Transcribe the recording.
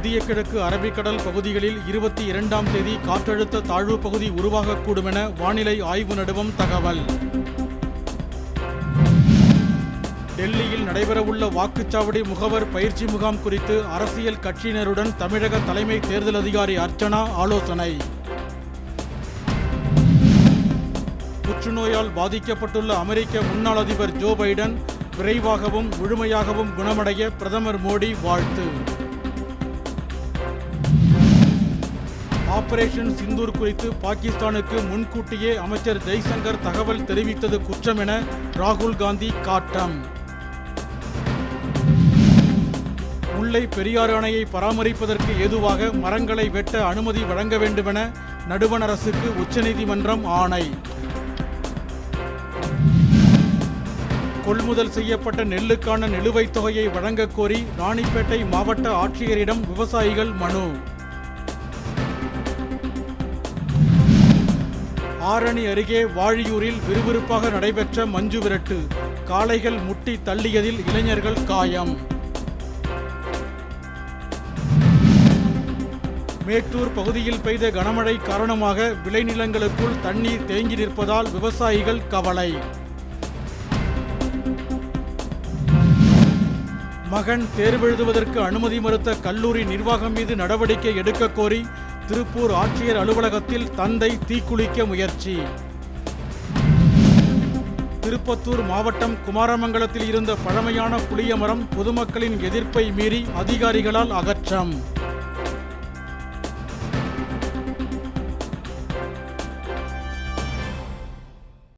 மத்திய கிழக்கு அரபிக்கடல் பகுதிகளில் 22ஆம் தேதி காற்றழுத்த தாழ்வு பகுதி உருவாகக்கூடும் என வானிலை ஆய்வு நடுவம் தகவல். டெல்லியில் நடைபெறவுள்ள வாக்குச்சாவடி முகவர் பயிற்சி முகாம் குறித்து அரசியல் கட்சியினருடன் தமிழக தலைமை தேர்தல் அதிகாரி அர்ச்சனா ஆலோசனை. புற்றுநோயால் பாதிக்கப்பட்டுள்ள அமெரிக்க முன்னாள் அதிபர் ஜோ பைடன் விரைவாகவும் முழுமையாகவும் குணமடைய பிரதமர் மோடி வாழ்த்து. ஆபரேஷன் சிந்தூர் குறித்து பாகிஸ்தானுக்கு முன்கூட்டியே அமைச்சர் ஜெய்சங்கர் தகவல் தெரிவித்தது குற்றம் என ராகுல் காந்தி காட்டம். முல்லை பெரியாறு அணையை பராமரிப்பதற்கு ஏதுவாக மரங்களை வெட்ட அனுமதி வழங்க வேண்டுமென நடுவண் அரசுக்கு உச்சநீதிமன்றம் ஆணை. கொள்முதல் செய்யப்பட்ட நெல்லுக்கான நிலுவைத் தொகையை வழங்கக் கோரி ராணிப்பேட்டை மாவட்ட ஆட்சியரிடம் விவசாயிகள் மனு. ஆரணி அருகே வாழியூரில் விறுவிறுப்பாக நடைபெற்ற மஞ்சு விரட்டு. காளைகள் முட்டி தள்ளியதில் இளைஞர்கள் காயம். மேட்டூர் பகுதியில் பெய்த கனமழை காரணமாக விளைநிலங்களுக்குள் தண்ணீர் தேங்கி நிற்பதால் விவசாயிகள் கவலை. மகன் தேர்வெழுதுவதற்கு அனுமதி மறுத்த கல்லூரி நிர்வாகம் மீது நடவடிக்கை எடுக்க கோரி திருப்பூர் ஆட்சியர் அலுவலகத்தில் தந்தை தீக்குளிக்க முயற்சி. திருப்பத்தூர் மாவட்டம் குமாரமங்கலத்தில் இருந்த பழமையான புளிய மரம் பொதுமக்களின் எதிர்ப்பை மீறி அதிகாரிகளால் அகற்றம்.